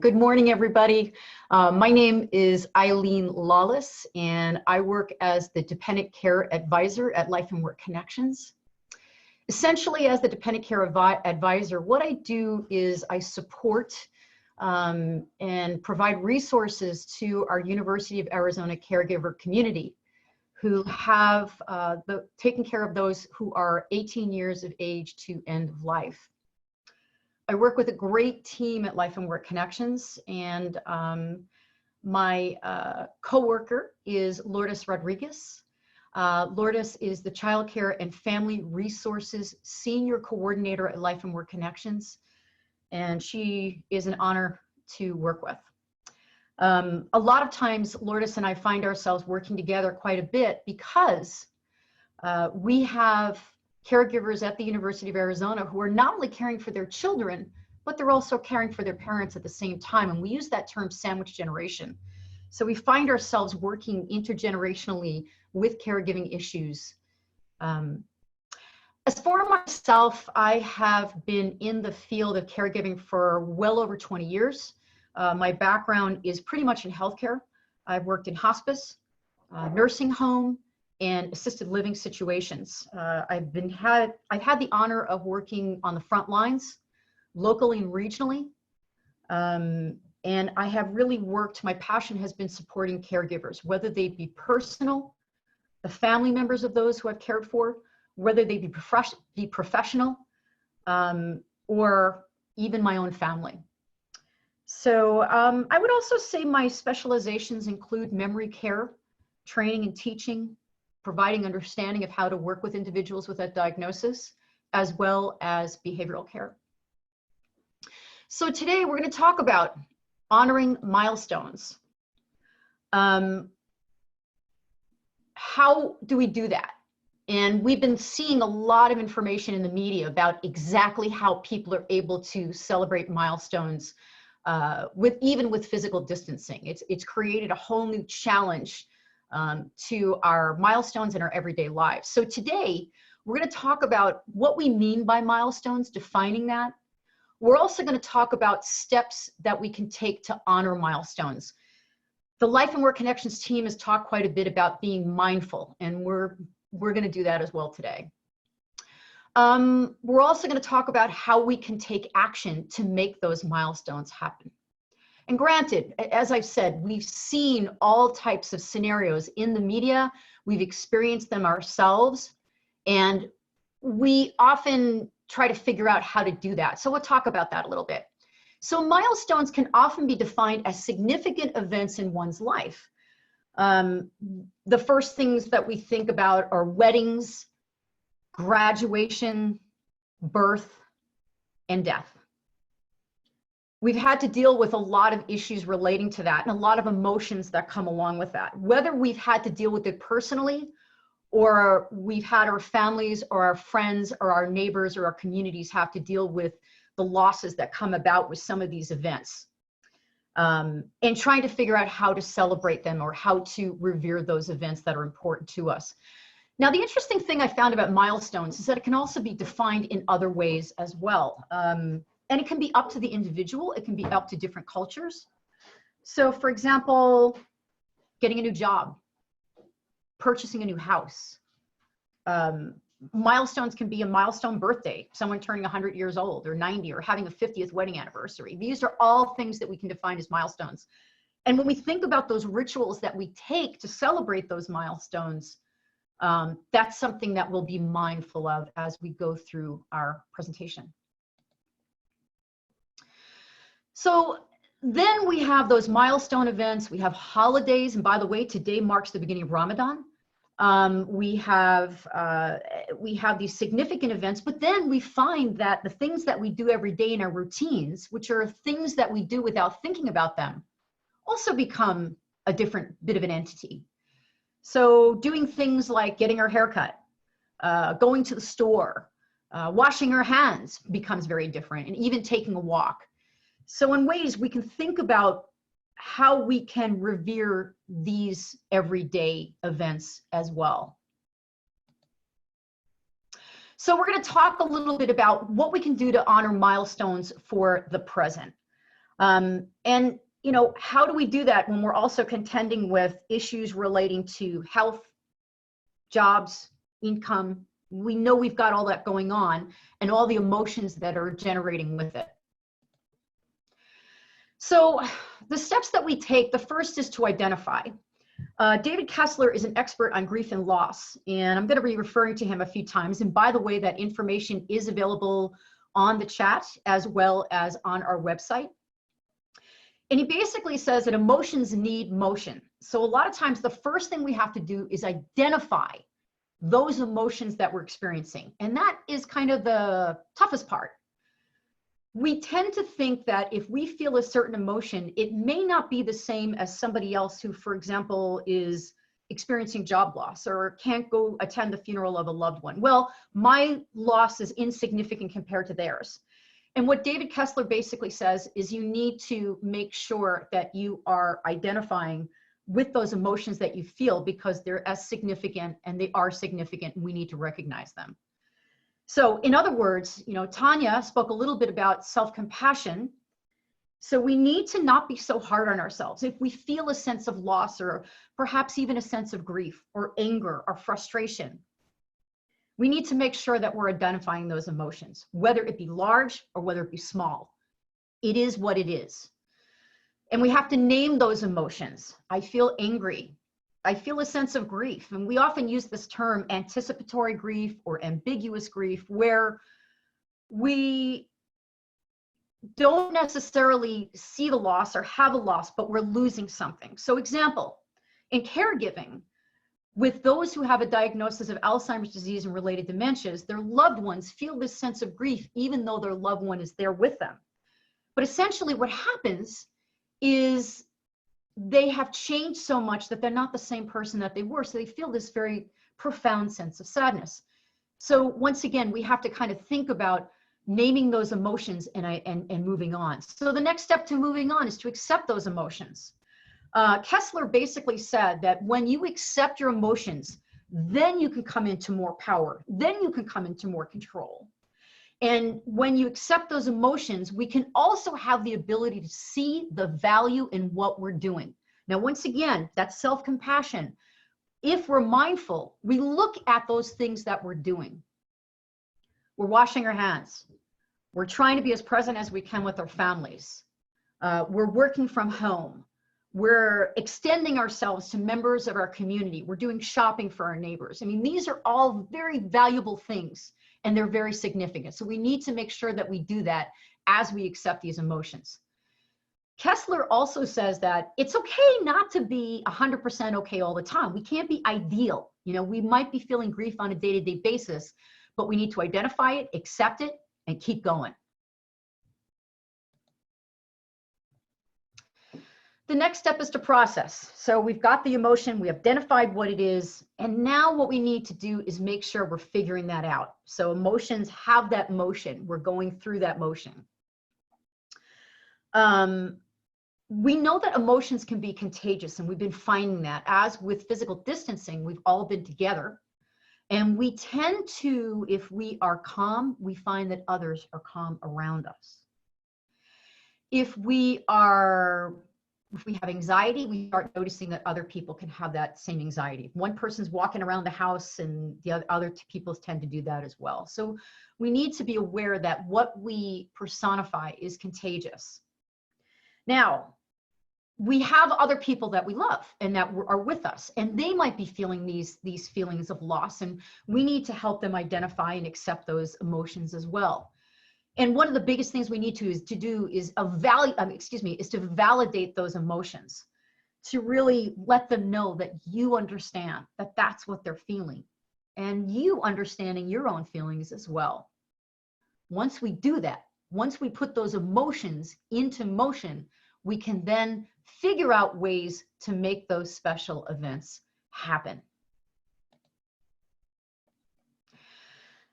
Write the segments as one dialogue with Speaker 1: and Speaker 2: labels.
Speaker 1: Good morning, everybody. My name is Eileen Lawless, and I work as the Dependent Care Advisor at Life and Work Connections. Essentially, as the Dependent Care Advisor, what I do is I support and provide resources to our University of Arizona caregiver community who have taken care of those who are 18 years of age to end of life. I work with a great team at Life and Work Connections, and my coworker is Lourdes Rodríguez. Lourdes is the Childcare and Family Resources Senior Coordinator at Life and Work Connections, and she is an honor to work with. A lot of times, Lourdes and I find ourselves working together quite a bit because we have caregivers at the University of Arizona who are not only caring for their children, but they're also caring for their parents at the same time. And we use that term sandwich generation. So we find ourselves working intergenerationally with caregiving issues. As for myself, I have been in the field of caregiving for well over 20 years. My background is pretty much in healthcare. I've worked in hospice, nursing home, and assisted living situations. I've had the honor of working on the front lines, locally and regionally. And I have really worked, my passion has been supporting caregivers, whether they be personal, the family members of those who I've cared for, whether they be professional, or even my own family. So I would also say my specializations include memory care, training and teaching, providing understanding of how to work with individuals with that diagnosis, as well as behavioral care. So today we're going to talk about honoring milestones. How do we do that? And we've been seeing a lot of information in the media about exactly how people are able to celebrate milestones even with physical distancing. It's created a whole new challenge to our milestones in our everyday lives. So today, we're going to talk about what we mean by milestones, defining that. We're also going to talk about steps that we can take to honor milestones. The Life and Work Connections team has talked quite a bit about being mindful, and we're going to do that as well today. We're also going to talk about how we can take action to make those milestones happen. And granted, as I've said, we've seen all types of scenarios in the media. We've experienced them ourselves, and we often try to figure out how to do that. So we'll talk about that a little bit. So milestones can often be defined as significant events in one's life. The first things that we think about are weddings, graduation, birth, and death. We've had to deal with a lot of issues relating to that and a lot of emotions that come along with that. Whether we've had to deal with it personally, or we've had our families or our friends or our neighbors or our communities have to deal with the losses that come about with some of these events. And trying to figure out how to celebrate them or how to revere those events that are important to us. Now, the interesting thing I found about milestones is that it can also be defined in other ways as well. And it can be up to the individual. It can be up to different cultures. So for example, getting a new job, purchasing a new house. Milestones can be a milestone birthday, someone turning 100 years old or 90 or having a 50th wedding anniversary. These are all things that we can define as milestones. And when we think about those rituals that we take to celebrate those milestones, that's something that we'll be mindful of as we go through our presentation. So then we have those milestone events, we have holidays, and by the way, today marks the beginning of Ramadan. We have these significant events, but then we find that the things that we do every day in our routines, which are things that we do without thinking about them, also become a different bit of an entity. So doing things like getting our hair cut, going to the store, washing our hands becomes very different, and even taking a walk. So in ways we can think about how we can revere these everyday events as well. So we're going to talk a little bit about what we can do to honor milestones for the present. And, how do we do that when we're also contending with issues relating to health, jobs, income? We know we've got all that going on and all the emotions that are generating with it. So the steps that we take, the first is to identify. David Kessler is an expert on grief and loss, and I'm going to be referring to him a few times. And by the way, that information is available on the chat as well as on our website. And he basically says that emotions need motion. So a lot of times the first thing we have to do is identify those emotions that we're experiencing. And that is kind of the toughest part. We tend to think that if we feel a certain emotion, it may not be the same as somebody else who, for example, is experiencing job loss or can't go attend the funeral of a loved one. Well, my loss is insignificant compared to theirs. And what David Kessler basically says is you need to make sure that you are identifying with those emotions that you feel, because they're as significant and they are significant, and we need to recognize them. So in other words, Tanya spoke a little bit about self-compassion. So we need to not be so hard on ourselves. If we feel a sense of loss or perhaps even a sense of grief or anger or frustration, we need to make sure that we're identifying those emotions, whether it be large or whether it be small. It is what it is. And we have to name those emotions. I feel angry. I feel a sense of grief. And we often use this term anticipatory grief or ambiguous grief, where we don't necessarily see the loss or have a loss, but we're losing something. So example, in caregiving, with those who have a diagnosis of Alzheimer's disease and related dementias, their loved ones feel this sense of grief, even though their loved one is there with them. But essentially what happens is they have changed so much that they're not the same person that they were. So they feel this very profound sense of sadness. So once again, we have to kind of think about naming those emotions and moving on. So the next step to moving on is to accept those emotions. Kessler basically said that when you accept your emotions, then you can come into more power. Then you can come into more control. And when you accept those emotions, we can also have the ability to see the value in what we're doing. Now, once again, that's self-compassion. If we're mindful, we look at those things that we're doing. We're washing our hands. We're trying to be as present as we can with our families. We're working from home. We're extending ourselves to members of our community. We're doing shopping for our neighbors. I mean, these are all very valuable things, and they're very significant. So we need to make sure that we do that as we accept these emotions. Kessler also says that it's okay not to be 100% okay all the time. We can't be ideal. We might be feeling grief on a day-to-day basis, but we need to identify it, accept it, and keep going. The next step is to process. So we've got the emotion, we identified what it is, and now what we need to do is make sure we're figuring that out. So emotions have that motion. We're going through that motion. We know that emotions can be contagious, and we've been finding that. As with physical distancing, we've all been together. And we tend to, if we are calm, we find that others are calm around us. If we have anxiety, we start noticing that other people can have that same anxiety. One person's walking around the house and the other people tend to do that as well. So we need to be aware that what we personify is contagious. Now, we have other people that we love and that are with us, and they might be feeling these feelings of loss, and we need to help them identify and accept those emotions as well. And one of the biggest things we need to do is to validate those emotions, to really let them know that you understand that that's what they're feeling, and you understanding your own feelings as well. Once we do that, once we put those emotions into motion, we can then figure out ways to make those special events happen.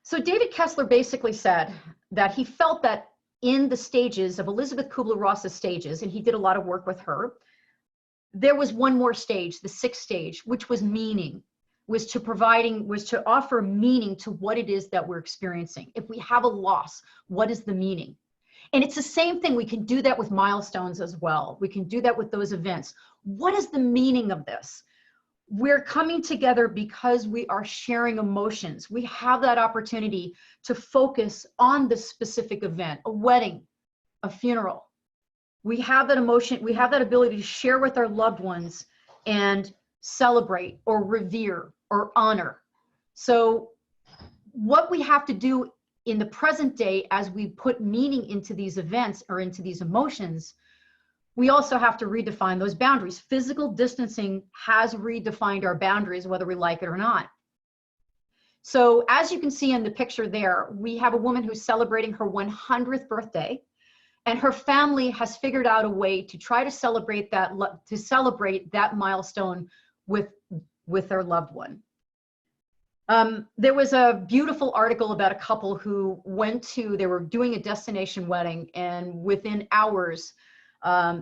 Speaker 1: So David Kessler basically said that he felt that in the stages of Elizabeth Kubler-Ross's stages, and he did a lot of work with her, there was one more stage, the sixth stage, which was meaning, was to offer meaning to what it is that we're experiencing. If we have a loss, what is the meaning? And it's the same thing. We can do that with milestones as well. We can do that with those events. What is the meaning of this? We're coming together because we are sharing emotions. We have that opportunity to focus on the specific event, a wedding, a funeral. We have that emotion, we have that ability to share with our loved ones and celebrate or revere or honor. So what we have to do in the present day as we put meaning into these events or into these emotions, we also have to redefine those boundaries. Physical distancing has redefined our boundaries, whether we like it or not. So as you can see in the picture there, we have a woman who's celebrating her 100th birthday, and her family has figured out a way to try to celebrate that milestone with their loved one. There was a beautiful article about a couple who they were doing a destination wedding, and within hours,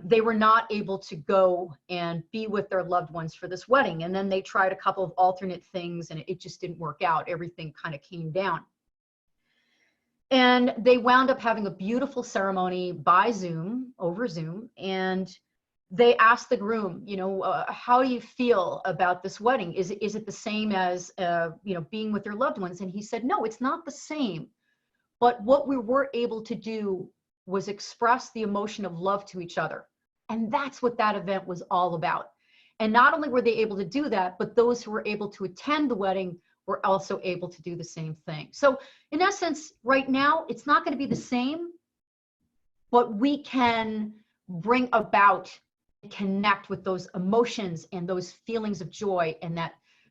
Speaker 1: they were not able to go and be with their loved ones for this wedding. And then they tried a couple of alternate things and it just didn't work out. Everything kind of came down. And they wound up having a beautiful ceremony by Zoom, over Zoom. And they asked the groom, how do you feel about this wedding? Is it the same as, being with your loved ones? And he said, no, it's not the same. But what we were able to do was express the emotion of love to each other. And that's what that event was all about. And not only were they able to do that, but those who were able to attend the wedding were also able to do the same thing. So in essence, right now, it's not going to be the same, but we can bring about and connect with those emotions and those feelings of joy and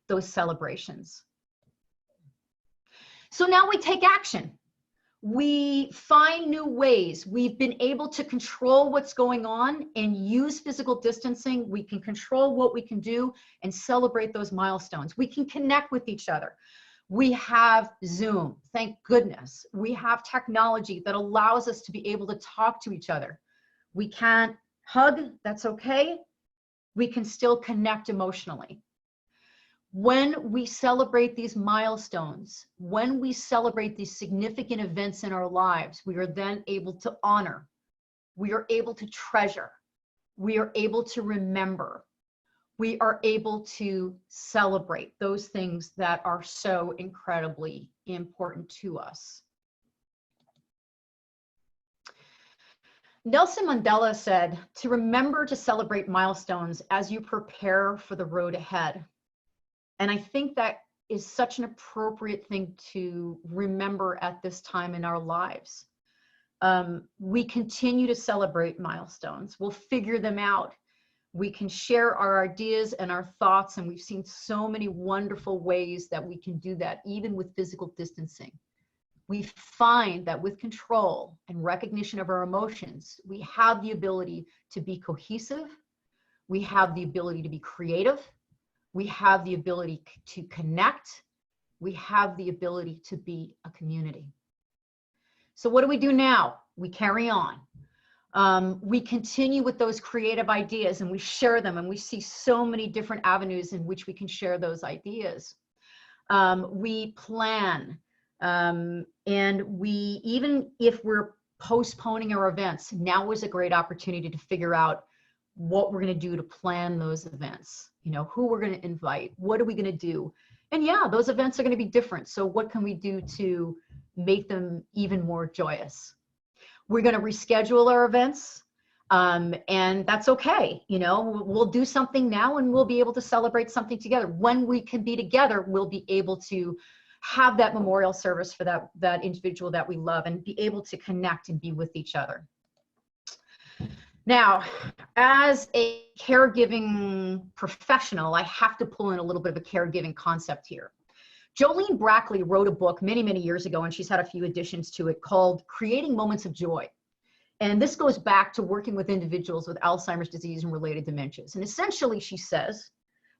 Speaker 1: those celebrations. So now we take action. We find new ways. We've been able to control what's going on and use physical distancing. We can control what we can do and celebrate those milestones. We can connect with each other. We have Zoom, thank goodness. We have technology that allows us to be able to talk to each other. We can't hug, that's okay. We can still connect emotionally. When we celebrate these milestones, when we celebrate these significant events in our lives, we are then able to honor, we are able to treasure, we are able to remember, we are able to celebrate those things that are so incredibly important to us. Nelson Mandela said, to remember to celebrate milestones as you prepare for the road ahead. And I think that is such an appropriate thing to remember at this time in our lives. We continue to celebrate milestones. We'll figure them out. We can share our ideas and our thoughts, and we've seen so many wonderful ways that we can do that, even with physical distancing. We find that with control and recognition of our emotions, we have the ability to be cohesive. We have the ability to be creative. We have the ability to connect. We have the ability to be a community. So what do we do now? We carry on. We continue with those creative ideas and we share them, and we see so many different avenues in which we can share those ideas. We plan, and even if we're postponing our events, now is a great opportunity to figure out what we're going to do to plan those events. Who we're going to invite, what are we going to do? And yeah, those events are going to be different. So what can we do to make them even more joyous? We're going to reschedule our events, and that's okay. We'll do something now and we'll be able to celebrate something together. When we can be together, we'll be able to have that memorial service for that individual that we love and be able to connect and be with each other. Now, as a caregiving professional, I have to pull in a little bit of a caregiving concept here. Jolene Brackley wrote a book many, many years ago, and she's had a few additions to it, called Creating Moments of Joy. And this goes back to working with individuals with Alzheimer's disease and related dementias. And essentially, she says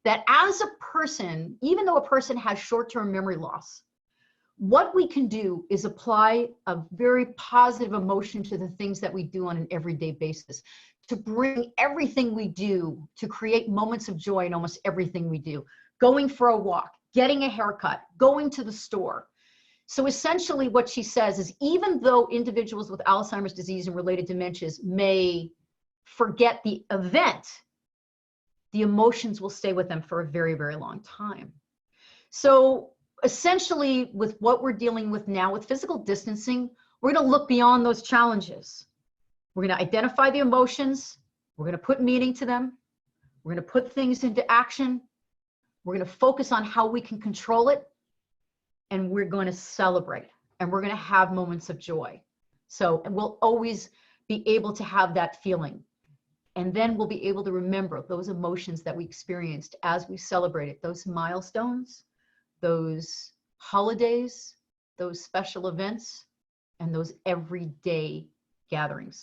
Speaker 1: that as a person, even though a person has short-term memory loss, what we can do is apply a very positive emotion to the things that we do on an everyday basis, to bring everything we do, to create moments of joy in almost everything we do. Going for a walk, getting a haircut, going to the store. So essentially what she says is, even though individuals with Alzheimer's disease and related dementias may forget the event, the emotions will stay with them for a very, very long time. So essentially, with what we're dealing with now with physical distancing, we're going to look beyond those challenges. We're going to identify the emotions. We're going to put meaning to them. We're going to put things into action. We're going to focus on how we can control it. And we're going to celebrate. And we're going to have moments of joy. So we'll always be able to have that feeling. And then we'll be able to remember those emotions that we experienced as we celebrated those milestones, those holidays, those special events, and those everyday gatherings.